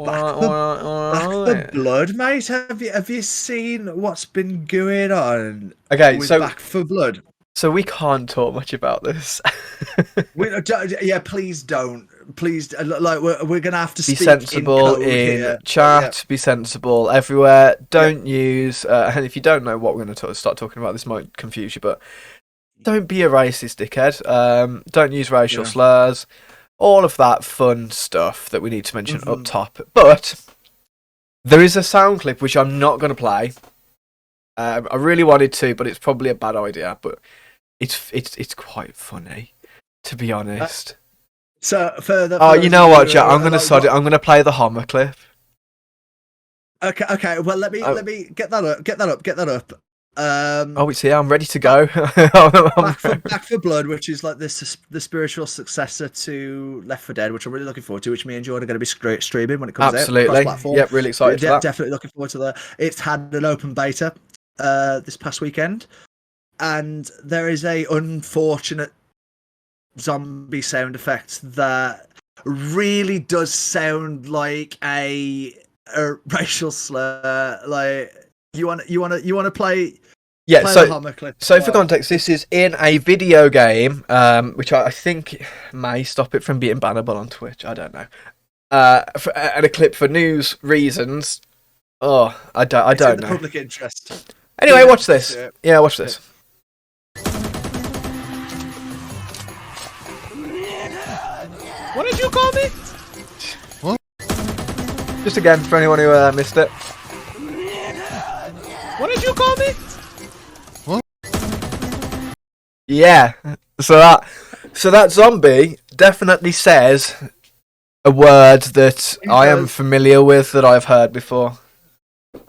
Back Alright, for alright, Back for alright. Blood, mate. Have you seen what's been going on Okay, with so Back for Blood? so we can't talk much about this. Yeah, please don't. Please, like we're gonna have to Be speak in sensible code in here. Yeah. chat. Be sensible everywhere. Yeah. Don't use. And if you don't know what we're going to start talking about, this might confuse you. But don't be a racist dickhead. Don't use racial Yeah. slurs. All of that fun stuff that we need to mention up Mhm. top. But there is a sound clip which I'm not going to play. I really wanted to, but it's probably a bad idea. But it's quite funny, to be honest. So for Oh, you those know of what, you Jack? who I'm are gonna like, sod it. I'm gonna play the Homer clip. okay. Well, let me get that up. Get that up. Oh, it's here. I'm ready to Back, go. Back for Blood, which is like the spiritual successor to Left 4 Dead, which I'm really looking forward to. Which me and Jord are going to be streaming when it comes out Absolutely. cross-platform. Yep, really excited for that. Definitely looking forward to that. It's had an open beta this past weekend, and there is a unfortunate zombie sound effect that really does sound like a racial slur. Like you want to play. Yeah. Play the So, Homer clip. so for context, this is in a video game, which I think may stop it from being bannable on Twitch. I don't know. And a clip for news reasons. Oh, I don't It's in the know. public interest. Anyway, watch this. Yeah, watch this. What did you call me? What? Just again for anyone who missed it. What did you call me? Yeah. So that zombie definitely says a word that I am familiar with, that I've heard before.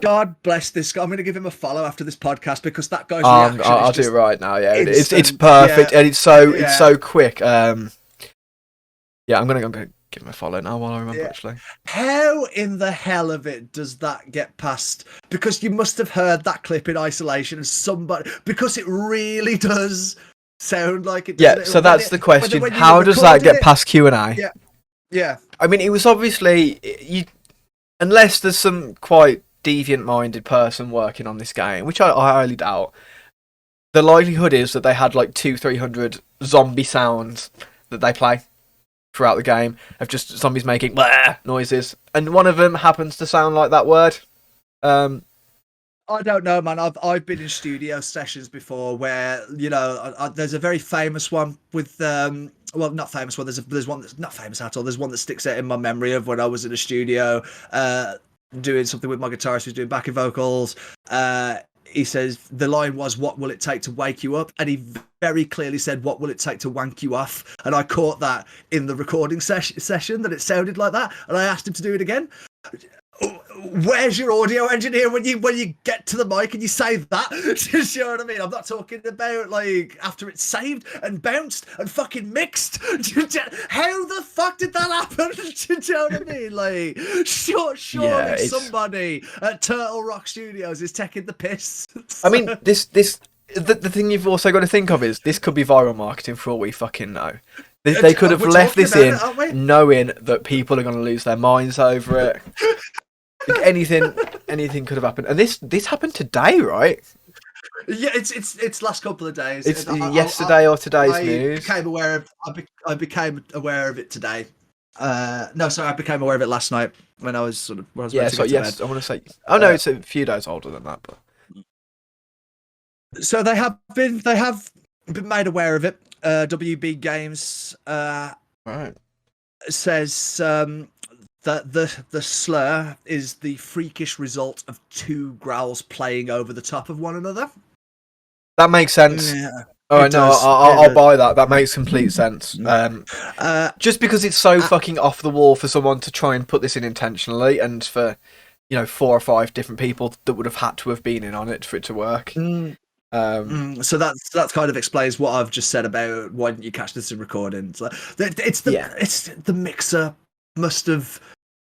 God bless this guy. I'm going to give him a follow after this podcast because that guy's reaction I'll is do just it right now. Yeah, it's instant. perfect, Yeah. and it's so quick. Yeah, I'm gonna give him a follow now while I remember. Yeah. Actually, How in the hell of it does that get past? Because you must have heard that clip in isolation, and somebody, because it really does sound like it. Yeah. So that's the question. How does that get past Q&A? Yeah. Yeah. I mean, it was obviously unless there's some quite deviant-minded person working on this game, which I highly doubt. The likelihood is that they had like 200-300 zombie sounds that they play throughout the game of just zombies making blah noises, and one of them happens to sound like that word. I don't know, man. I've been in studio sessions before where there's a very famous one with well, not famous one. There's one that's not famous at all. There's one that sticks out in my memory of when I was in a studio doing something with my guitarist who's doing backing vocals. He says the line was, "What will it take to wake you up?" And he very clearly said, "What will it take to wank you off?" And I caught that in the recording session that it sounded like that, and I asked him to do it again. Where's your audio engineer when you get to the mic and you say that? Do you know what I mean? I'm not talking about like after it's saved and bounced and fucking mixed. How the fuck did that happen? Do you know what I mean? Like, surely somebody at Turtle Rock Studios is taking the piss. I mean, the thing you've also got to think of is this could be viral marketing for all we fucking know. They could have left this in knowing that people are going to lose their minds over it. Anything could have happened, and this happened today, right? Yeah, it's last couple of days. It's yesterday or today's news. I became aware of it today. No, sorry, I became aware of it last night when I was I want to say. Oh no, it's a few days older than that, but. So they have been made aware of it. WB Games right. says that the slur is the freakish result of two growls playing over the top of one another. That makes sense. Yeah. Oh no, I'll buy that. That makes complete sense. Just because it's so fucking off the wall for someone to try and put this in intentionally, and for 4 or 5 different people that would have had to have been in on it for it to work. So that kind of explains what I've just said about why didn't you catch this in recordings. It's the mixer must have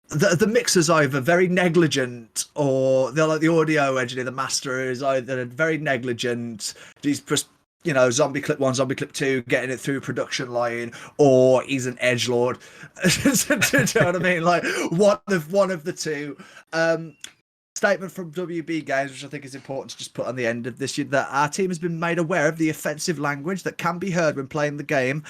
the mixer's either very negligent or the audio engineer, the master, is either very negligent. He's just you know, Zombie Clip 1, Zombie Clip 2, getting it through production line, or he's an edgelord. Do you know what I mean? Like one of the two. Statement from WB Games, which I think is important to just put on the end of this, that our team has been made aware of the offensive language that can be heard when playing the game.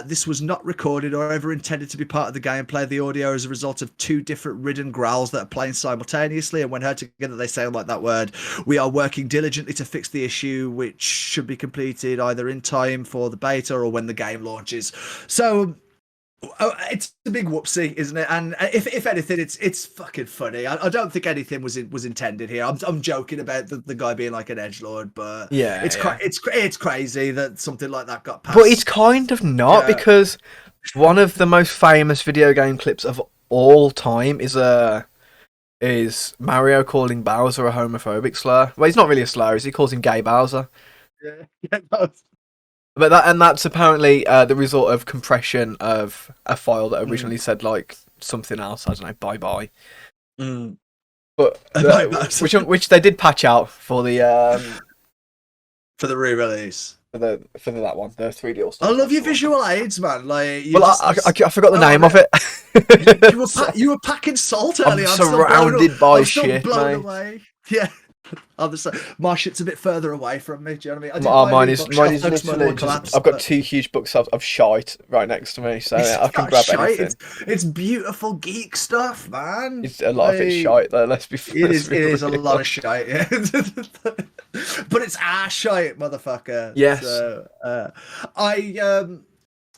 This was not recorded or ever intended to be part of the gameplay. The audio is a result of two different ridden growls that are playing simultaneously, and when heard together they sound like that word. We are working diligently to fix the issue, which should be completed either in time for the beta or when the game launches. So it's a big whoopsie, isn't it? And if anything, it's fucking funny. I don't think anything was intended here. I'm joking about the guy being like an edgelord, but yeah, it's crazy that something like that got passed. But it's kind of not, because one of the most famous video game clips of all time is Mario calling Bowser a homophobic slur. Well, he's not really a slur, he calls him Gay Bowser. Yeah. But that's apparently the result of compression of a file that originally said like something else. I don't know, bye. But which they did patch out for the for the re-release. For that one, the 3D All Stars. I love your visual aids, man. Like, I forgot the name of it. you were packing salt earlier. I'm surrounded by shit, blown mate. Away. Yeah. My shit's a bit further away from me. Do you know what I mean? Mine is literally just, I've got two huge bookshelves of shite right next to me, so I can grab anything. It's beautiful geek stuff, man. It's a lot of it's shite, though. Let's be fair. It is a lot of shite, yeah. But it's our shite, motherfucker. Yes. So,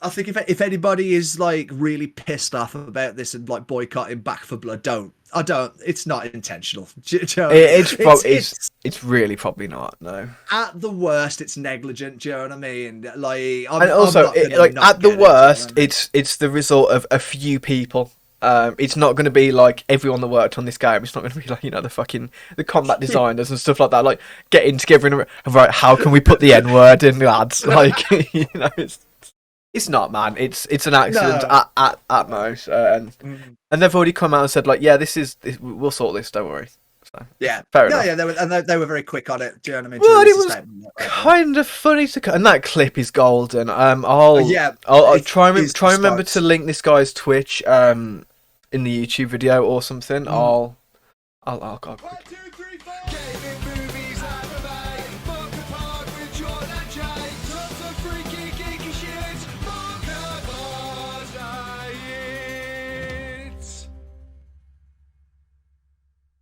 I think if anybody is like really pissed off about this and like boycotting Back for Blood, don't. It's not intentional. It's really probably not. No. At the worst, it's negligent. Do you know what I mean? Like, at the worst, it's the result of a few people. It's not going to be like everyone that worked on this game. It's not going to be like, you know, the combat designers and stuff like that. Like getting together and right, how can we put the N word in, lads? Like, you know, it's not, man. It's an accident at most, and they've already come out and said like, yeah, we'll sort this. Don't worry. So, yeah, fair enough. Yeah, they were very quick on it. Do you know what I mean? Well, it was kind of funny and that clip is golden. I'll try and remember to link this guy's Twitch in the YouTube video or something. I'll